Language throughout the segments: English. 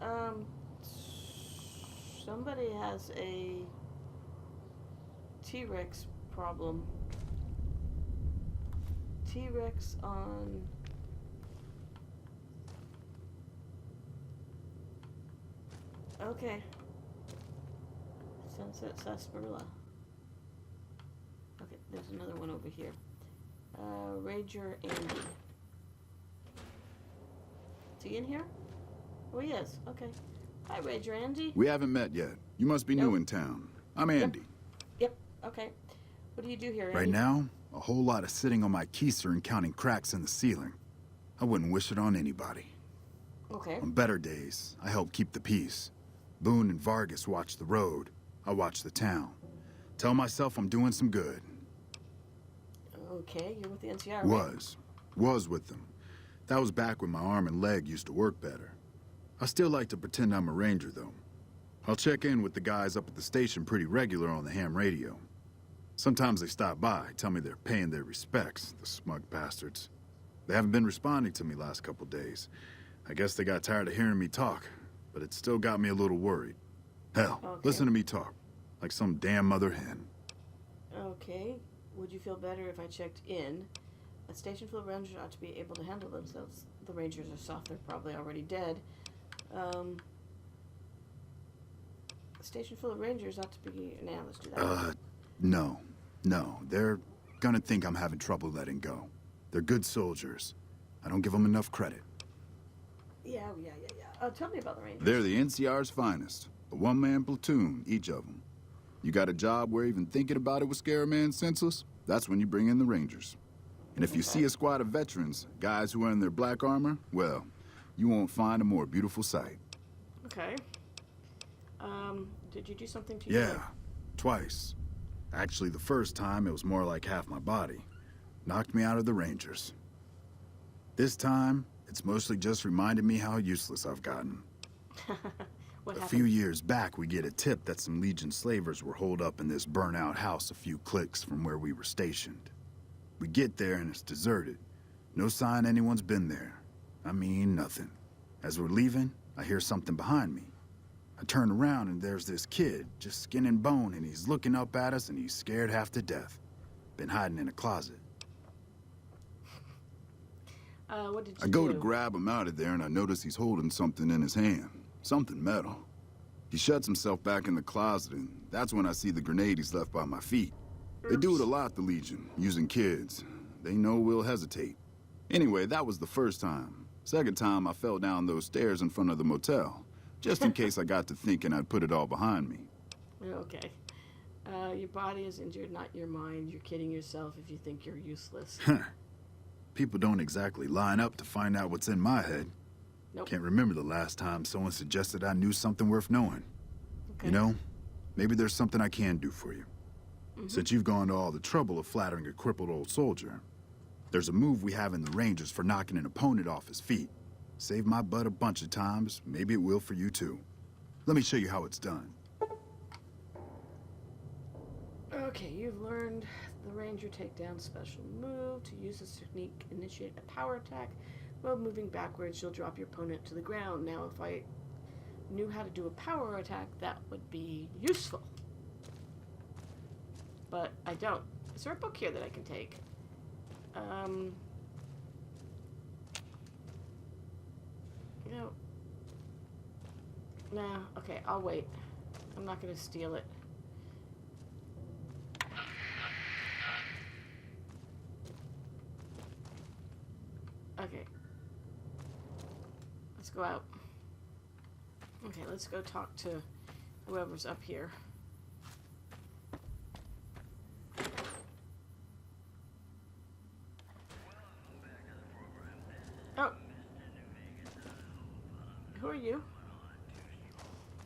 Um, somebody has a T-Rex problem. T-Rex on... Okay. Sunset Sarsaparilla. Okay, there's another one over here. Ranger Andy. Is he in here? Oh, he is. Okay. Hi, Ranger Andy. We haven't met yet. You must be new in town. I'm Andy. Yep. Okay. What do you do here, Andy? Right now, a whole lot of sitting on my keister and counting cracks in the ceiling. I wouldn't wish it on anybody. Okay. On better days, I help keep the peace. Boone and Vargas watch the road. I watch the town. Tell myself I'm doing some good. Okay, you're with the NCR, right? Was with them. That was back when my arm and leg used to work better. I still like to pretend I'm a ranger, though. I'll check in with the guys up at the station pretty regular on the ham radio. Sometimes they stop by, tell me they're paying their respects, the smug bastards. They haven't been responding to me last couple days. I guess they got tired of hearing me talk, but it still got me a little worried. Hell, listen to me talk, like some damn mother hen. Okay. Would you feel better if I checked in? A station full of rangers ought to be able to handle themselves. The rangers are soft, they're probably already dead. A station full of rangers ought to be... Nah, let's do that. No. They're gonna think I'm having trouble letting go. They're good soldiers. I don't give them enough credit. Yeah. Tell me about the rangers. They're the NCR's finest. A one-man platoon, each of them. You got a job where even thinking about it would scare a man senseless? That's when you bring in the Rangers. And if you see a squad of veterans, guys who are in their black armor, well, you won't find a more beautiful sight. Okay. Did you do something to you? Yeah, twice. Actually, the first time, it was more like half my body. Knocked me out of the Rangers. This time, it's mostly just reminded me how useless I've gotten. What A happened? few years back, we get a tip that some Legion slavers were holed up in this burnt-out house a few clicks from where we were stationed. We get there and it's deserted. No sign anyone's been there. I mean, nothing. As we're leaving, I hear something behind me. I turn around and there's this kid, just skin and bone, and he's looking up at us and he's scared half to death. Been hiding in a closet. What did you I go to grab him out of there and I notice he's holding something in his hand. Something metal. He shuts himself back in the closet, and that's when I see the grenade he's left by my feet. They do it a lot, the Legion, using kids. They know we'll hesitate. Anyway, that was the first time. Second time, I fell down those stairs in front of the motel, just in case I got to thinking I'd put it all behind me. Okay. Your body is injured, not your mind. You're kidding yourself if you think you're useless. People don't exactly line up to find out what's in my head. Nope. Can't remember the last time someone suggested I knew something worth knowing. Okay. You know, maybe there's something I can do for you. Since you've gone to all the trouble of flattering a crippled old soldier, there's a move we have in the Rangers for knocking an opponent off his feet. Saved my butt a bunch of times, maybe it will for you too. Let me show you how it's done. Okay, you've learned the Ranger takedown special move. To use this technique, initiate a power attack. While moving backwards, you'll drop your opponent to the ground. Now, if I knew how to do a power attack, that would be useful. But I don't. Is there a book here that I can take? No. Nah, okay, I'll wait. I'm not gonna steal it. Okay. Let's go out. Okay, let's go talk to whoever's up here. Oh. Who are you?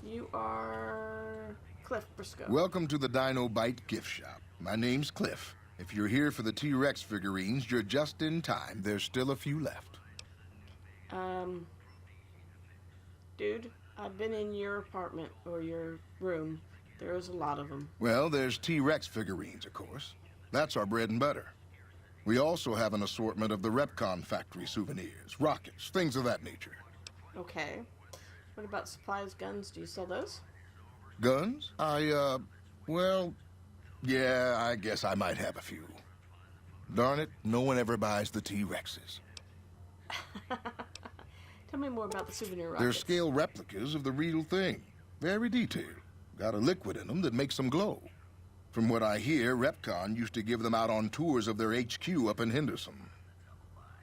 You are Cliff Briscoe. Welcome to the Dino Bite gift shop. My name's Cliff. If you're here for the T-Rex figurines, you're just in time. There's still a few left. Dude, I've been in your apartment or your room. There's a lot of them. Well, there's T-Rex figurines, of course. That's our bread and butter. We also have an assortment of the Repcon factory souvenirs, rockets, things of that nature. Okay. What about supplies, guns? Do you sell those? Guns? Well, yeah, I guess I might have a few. Darn it, no one ever buys the T-Rexes. Tell me more about the souvenir rockets. They're scale replicas of the real thing. Very detailed. Got a liquid in them that makes them glow. From what I hear, Repcon used to give them out on tours of their HQ up in Henderson.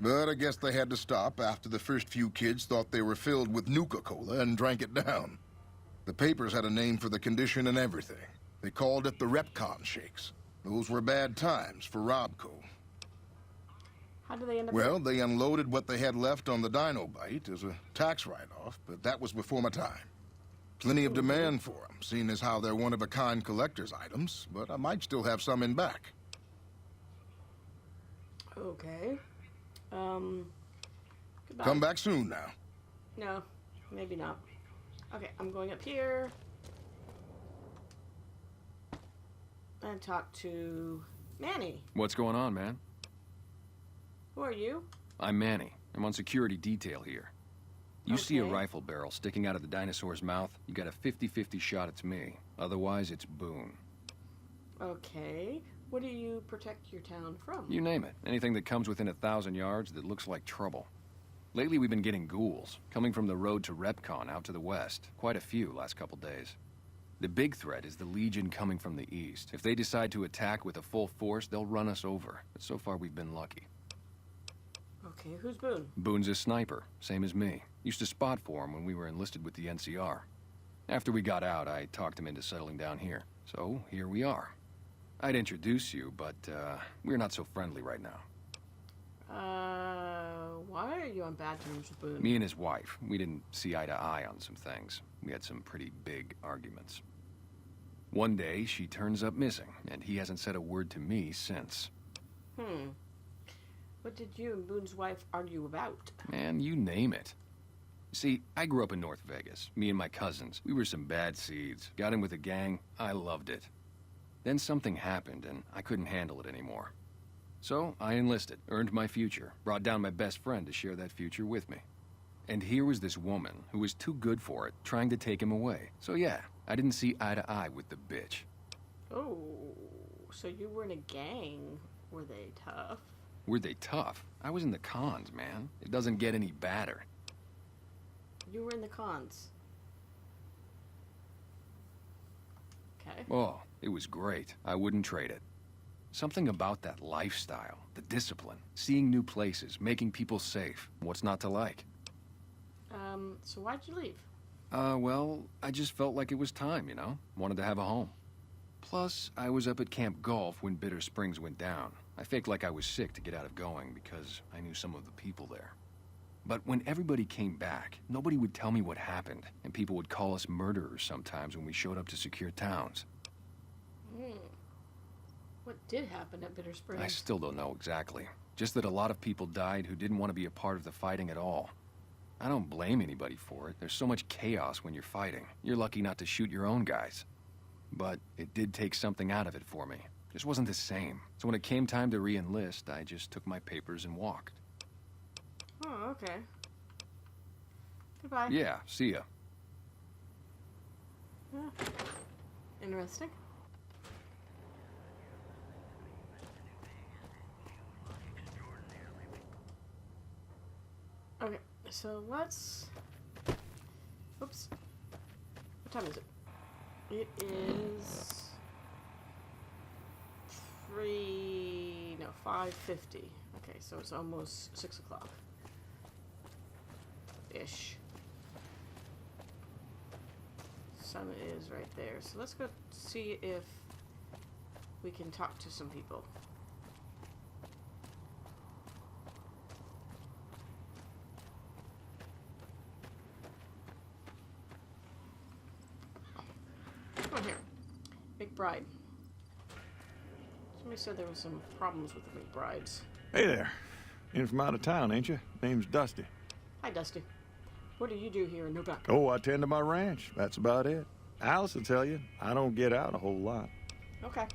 But I guess they had to stop after the first few kids thought they were filled with Nuka-Cola and drank it down. The papers had a name for the condition and everything. They called it the Repcon shakes. Those were bad times for Robco. How do they end up? Well, they unloaded what they had left on the Dinobite as a tax write-off, but that was before my time. Plenty of demand for them, seeing as how they're one-of-a-kind collector's items, but I might still have some in back. Okay. Goodbye. Come back soon now. No, maybe not. Okay, I'm going up here. And talk to Manny. What's going on, man? Who are you? I'm Manny. I'm on security detail here. You see a Okay. rifle barrel sticking out of the dinosaur's mouth, you got a 50-50 shot it's me. Otherwise, it's Boone. Okay. What do you protect your town from? You name it. Anything that comes within 1,000 yards that looks like trouble. Lately, we've been getting ghouls, coming from the road to Repcon out to the west. Quite a few last couple days. The big threat is the Legion coming from the east. If they decide to attack with a full force, they'll run us over. But so far, we've been lucky. Okay, who's Boone? Boone's a sniper, same as me. Used to spot for him when we were enlisted with the NCR. After we got out, I talked him into settling down here. So, here we are. I'd introduce you, but, we're not so friendly right now. Why are you on bad terms with Boone? Me and his wife, we didn't see eye to eye on some things. We had some pretty big arguments. One day, she turns up missing, and he hasn't said a word to me since. What did you and Boone's wife argue about? Man, you name it. See, I grew up in North Vegas. Me and my cousins. We were some bad seeds. Got in with a gang. I loved it. Then something happened, and I couldn't handle it anymore. So, I enlisted, earned my future, brought down my best friend to share that future with me. And here was this woman, who was too good for it, trying to take him away. So yeah, I didn't see eye to eye with the bitch. Oh, so you were in a gang. Were they tough? Were they tough? I was in the cons, man. It doesn't get any badder. You were in the cons. Okay. Oh, it was great. I wouldn't trade it. Something about that lifestyle, the discipline, seeing new places, making people safe. What's not to like? So why'd you leave? Well, I just felt like it was time, you know? Wanted to have a home. Plus, I was up at Camp Golf when Bitter Springs went down. I faked like I was sick to get out of going because I knew some of the people there. But when everybody came back, nobody would tell me what happened, and people would call us murderers sometimes when we showed up to secure towns. What did happen at Bitter Springs? I still don't know exactly. Just that a lot of people died who didn't want to be a part of the fighting at all. I don't blame anybody for it. There's so much chaos when you're fighting. You're lucky not to shoot your own guys. But it did take something out of it for me. Just wasn't the same. So when it came time to re-enlist, I just took my papers and walked. Oh, okay. Goodbye. Yeah, see ya. Interesting. Okay, so let's... Oops. What time is it? It is... 5:50. Okay, so it's almost 6 o'clock. Ish. Sun is right there. So let's go see if we can talk to some people. Oh, here. McBride. Somebody said there was some problems with the McBrides. Hey there. In from out of town, ain't you? Name's Dusty. Hi, Dusty. What do you do here in Novak? Oh, I tend to my ranch. That's about it. Alice will tell you, I don't get out a whole lot. Okay.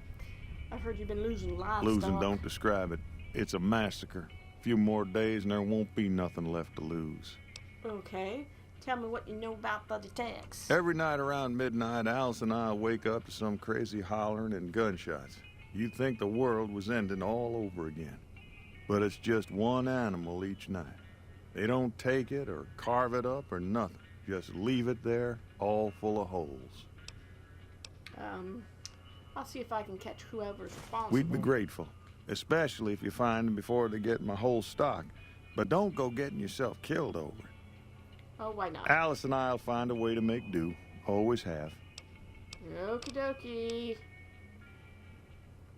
I've heard you've been losing livestock. Losing don't describe it. It's a massacre. A few more days and there won't be nothing left to lose. Okay. Tell me what you know about the attacks. Every night around midnight, Alice and I wake up to some crazy hollering and gunshots. You'd think the world was ending all over again. But it's just one animal each night. They don't take it or carve it up or nothing. Just leave it there, all full of holes. I'll see if I can catch whoever's responsible. We'd be grateful, especially if you find them before they get my whole stock. But don't go getting yourself killed over it. Oh, why not? Alice and I'll find a way to make do. Always have. Okie dokie.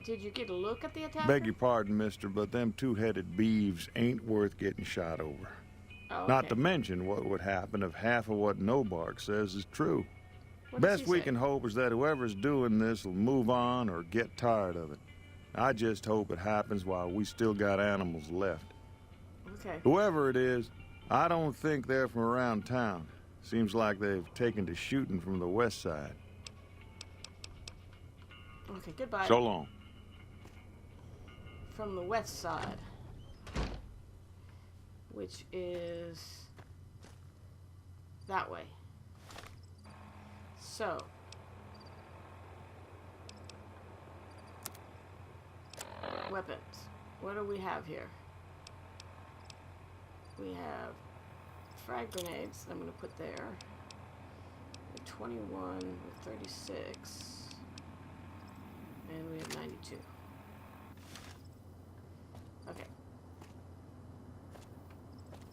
Did you get a look at the attacker? Beg your pardon, mister, but them two-headed beeves ain't worth getting shot over. Oh, Not okay. to mention what would happen if half of what Nobark says is true. What does Best he we say? can hope is that whoever's doing this will move on or get tired of it. I just hope it happens while we still got animals left. Okay. Whoever it is, I don't think they're from around town. Seems like they've taken to shooting from the west side. Okay, goodbye. So long. From the west side. Which is that way. So. Weapons. What do we have here? We have frag grenades that I'm going to put there. A 21 with 36. And we have 92. Okay.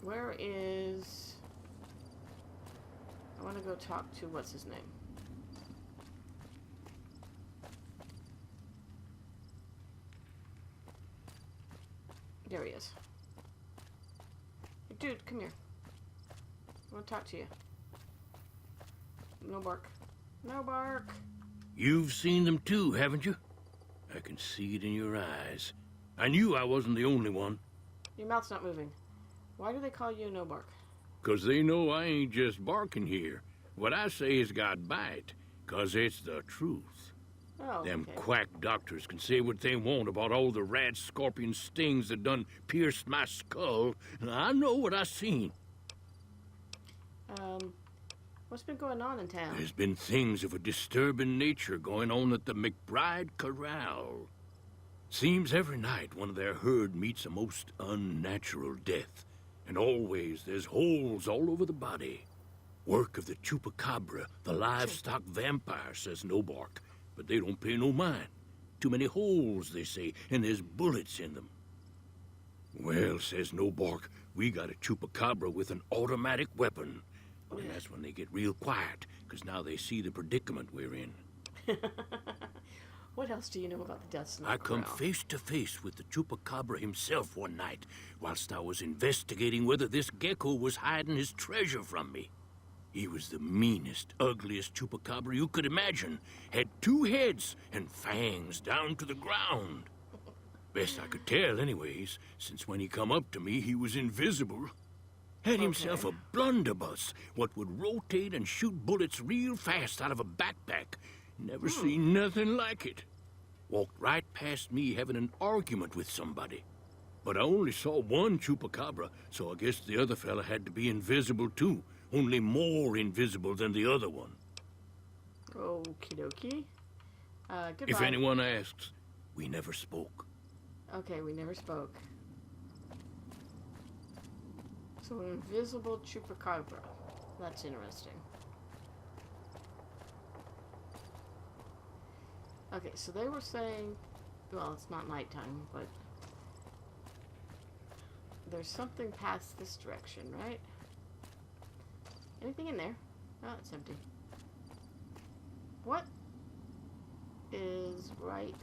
Where is... I want to go talk to what's his name. There he is. Hey, dude, come here. I want to talk to you. No bark. No bark. You've seen them too, haven't you? I can see it in your eyes. I knew I wasn't the only one. Your mouth's not moving. Why do they call you No Bark? 'Cause they know I ain't just barking here. What I say has got bite, 'cause it's the truth. Oh, Them okay. quack doctors can say what they want about all the rat scorpion stings that done pierced my skull, and I know what I seen. What's been going on in town? There's been things of a disturbing nature going on at the McBride Corral. Seems every night one of their herd meets a most unnatural death, and always there's holes all over the body. Work of the chupacabra, the livestock vampire, says Nobark, but they don't pay no mind. Too many holes, they say, and there's bullets in them. Well, says Nobark, we got a chupacabra with an automatic weapon. And that's when they get real quiet, 'cause now they see the predicament we're in. What else do you know about the Death Snake I come Corral? face to face with the chupacabra himself one night, whilst I was investigating whether this gecko was hiding his treasure from me. He was the meanest, ugliest chupacabra you could imagine. Had 2 heads and fangs down to the ground. Best I could tell, anyways, since when he come up to me, he was invisible. Had himself a blunderbuss, what would rotate and shoot bullets real fast out of a backpack. Never seen nothing like it. Walked right past me having an argument with somebody. But I only saw one chupacabra, so I guess the other fella had to be invisible too. Only more invisible than the other one. Okie dokie. Goodbye. If anyone asks, we never spoke. Okay, we never spoke. So an invisible chupacabra. That's interesting. Okay, so they were saying, well, it's not nighttime, but there's something past this direction, right? Anything in there? Oh, it's empty. What is right?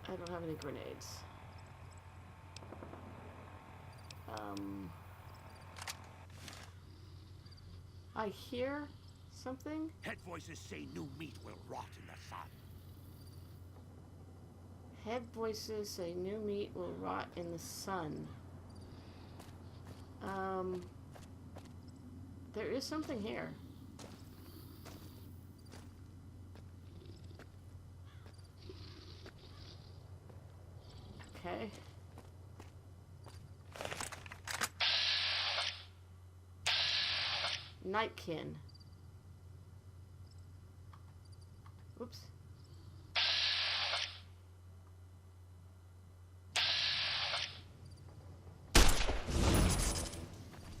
I don't have any grenades. I hear something. Head voices say new meat will rot in the sun. Head voices say new meat will rot in the sun. There is something here. Okay. Nightkin. Oops.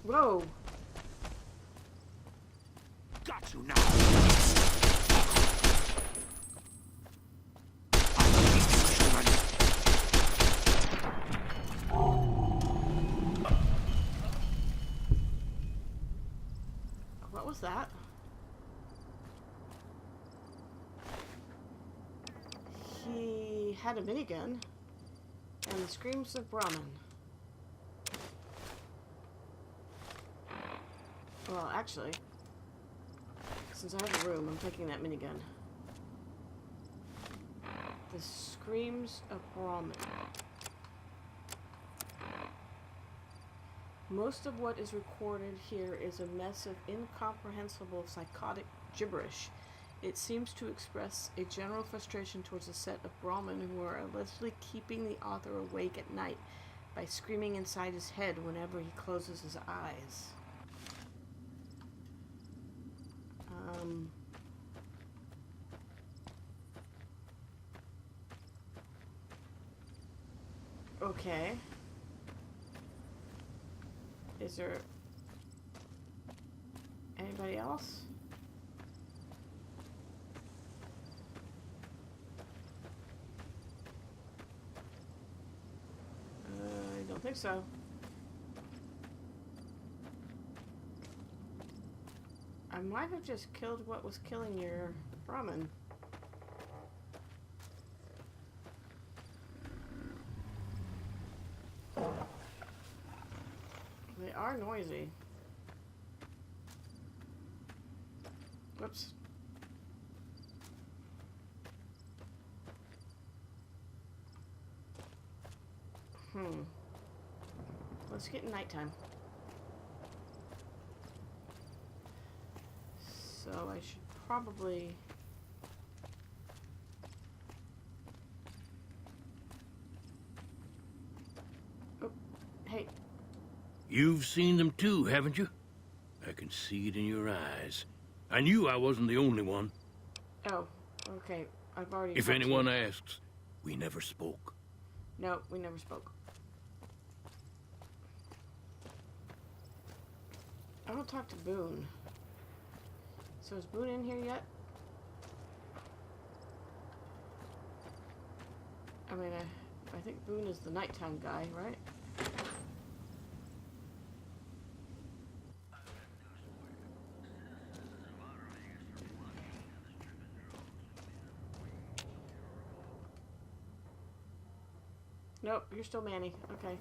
Whoa. Got you now. What was that? He had a minigun and the screams of Brahmin. Well, actually, since I have a room, I'm taking that minigun. The screams of Brahmin. Most of what is recorded here is a mess of incomprehensible psychotic gibberish. It seems to express a general frustration towards a set of Brahmin who are allegedly keeping the author awake at night by screaming inside his head whenever he closes his eyes. Okay. Is there anybody else? I don't think so. I might have just killed what was killing your Brahmin. They are noisy. Whoops. Let's get nighttime. So I should probably... Oh, hey. You've seen them too, haven't you? I can see it in your eyes. I knew I wasn't the only one. Oh, okay. I've already... If talked to anyone you. asks, we never spoke. No, we never spoke. I don't talk to Boone. So is Boone in here yet? I mean, I think Boone is the nighttime guy, right? Nope, you're still Manny. Okay.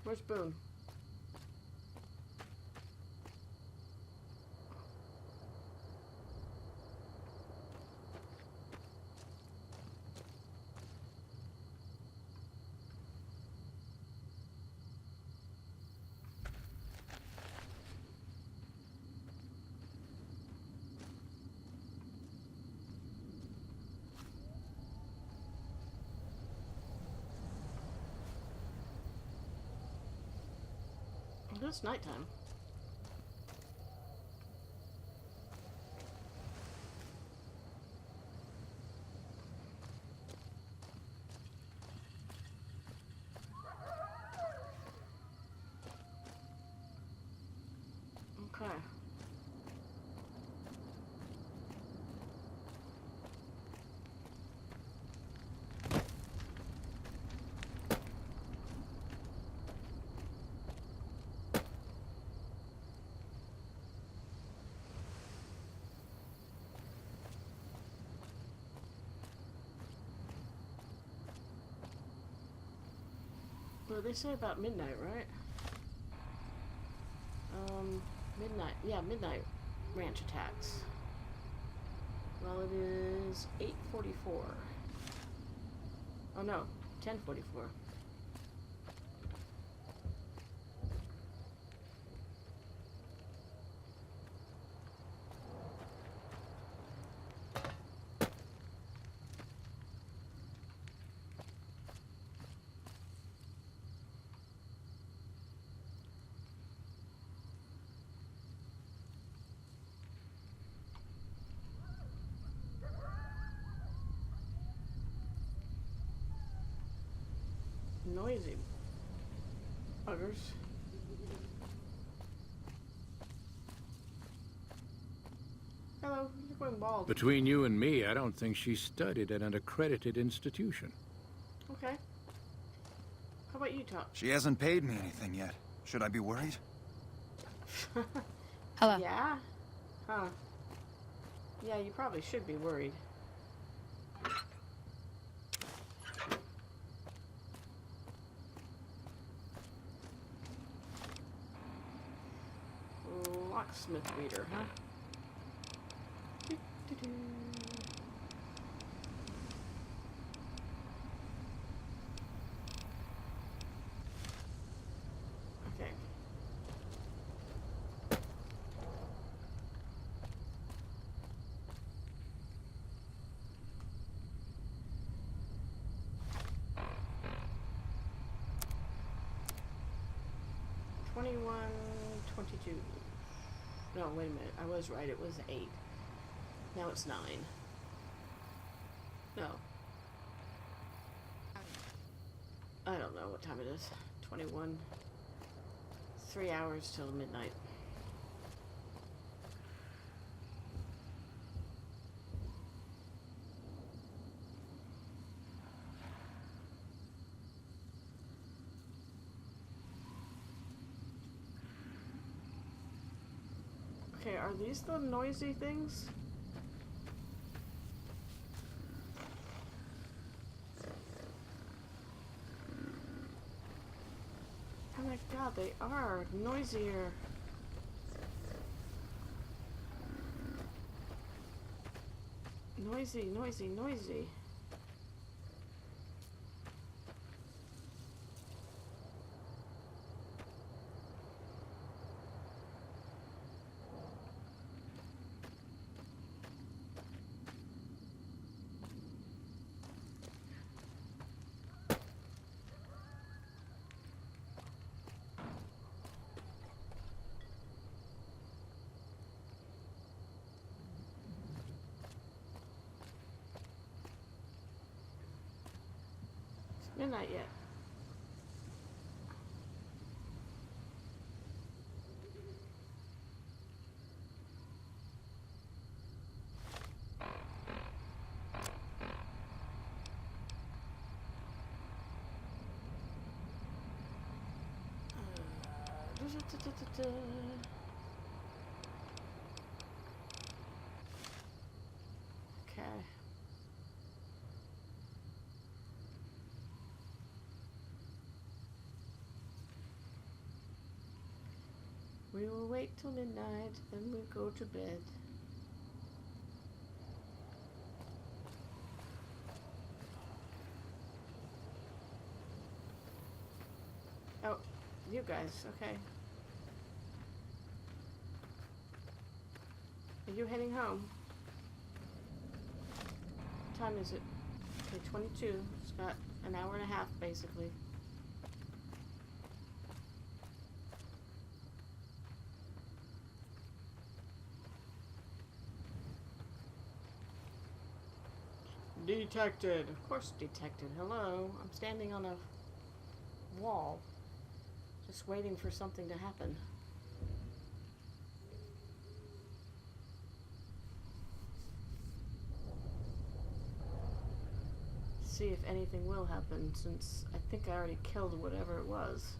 Where's Boone? It's nighttime. Okay. What did they say about midnight, right? Midnight. Yeah, midnight. ranch attacks. Well, it is 8:44. Oh no, 10:44. Noisy buggers. Hello, you're going bald. Between you and me, I don't think she studied at an accredited institution. Okay. How about you, Tom? She hasn't paid me anything yet. Should I be worried? Hello. Yeah? Huh. Yeah, you probably should be worried. Locksmith reader, huh? Do-do-do. Okay. $21, $22. No, wait a minute. I was right. It was 8. Now it's 9. No. I don't know what time it is. 21. 3 hours till midnight. Okay, are these the noisy things? Oh my god, they are noisier. Noisy, noisy, noisy. Midnight yet. Okay. We will wait till midnight, then we'll go to bed. Oh, you guys, okay. Are you heading home? What time is it? Okay, 22. It's got an hour and a half, basically. Detected. Of course detected. Hello. I'm standing on a wall. Just waiting for something to happen. See if anything will happen, since I think I already killed whatever it was.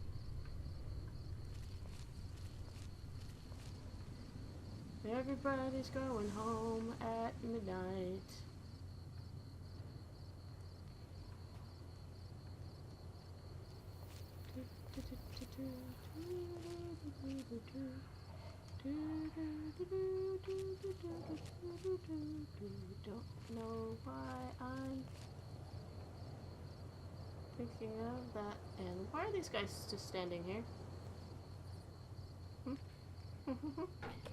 Everybody's going home at midnight. Don't know why I'm thinking of that. And why are these guys just standing here?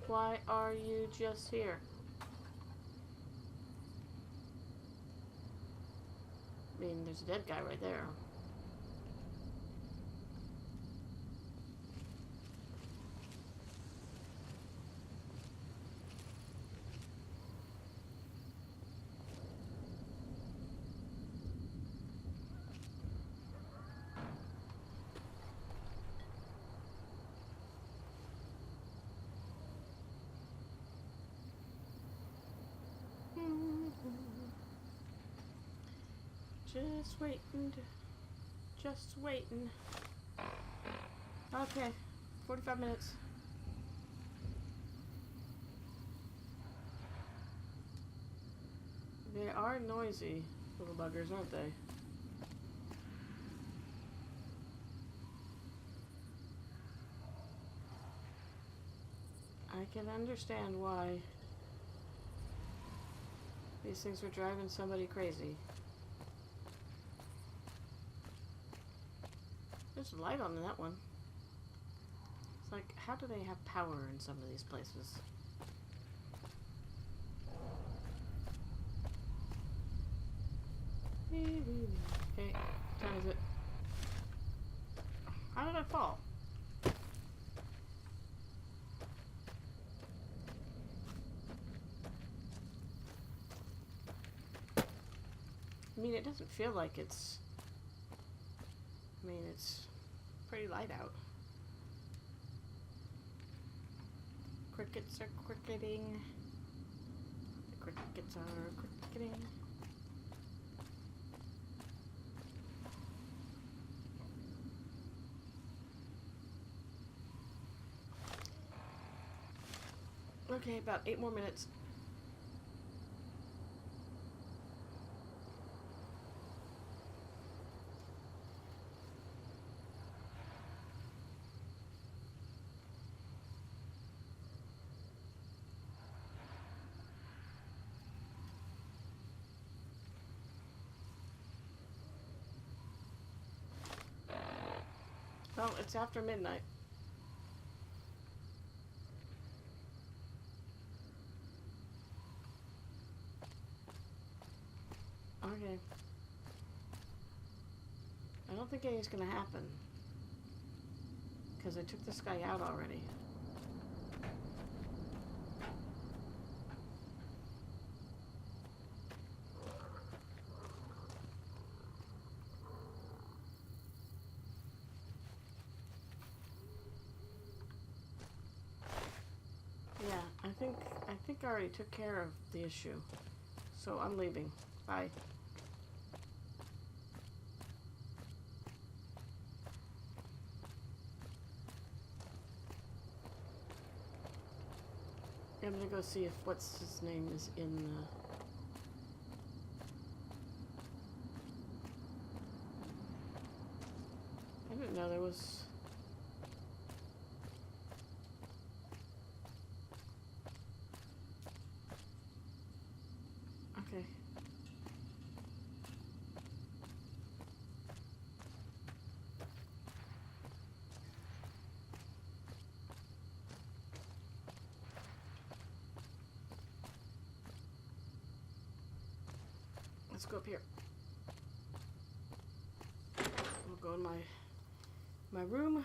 Why are you just here? I mean, there's a dead guy right there. Just waiting. Okay, 45 minutes. They are noisy little buggers, aren't they? I can understand why these things were driving somebody crazy. There's a light on that one. It's like, how do they have power in some of these places? Okay, what time is it? How did I fall? I mean, it doesn't feel like it's... I mean, it's pretty light out. Crickets are cricketing. The crickets are cricketing. Okay, about 8 more minutes. Well, it's after midnight. Okay. I don't think anything's gonna happen. Because I took this guy out already. Yeah, I think I already took care of the issue. So I'm leaving. Bye. I'm gonna go see if what's his name is in the... I didn't know there was... Okay. Let's go up here. I'll go in my room.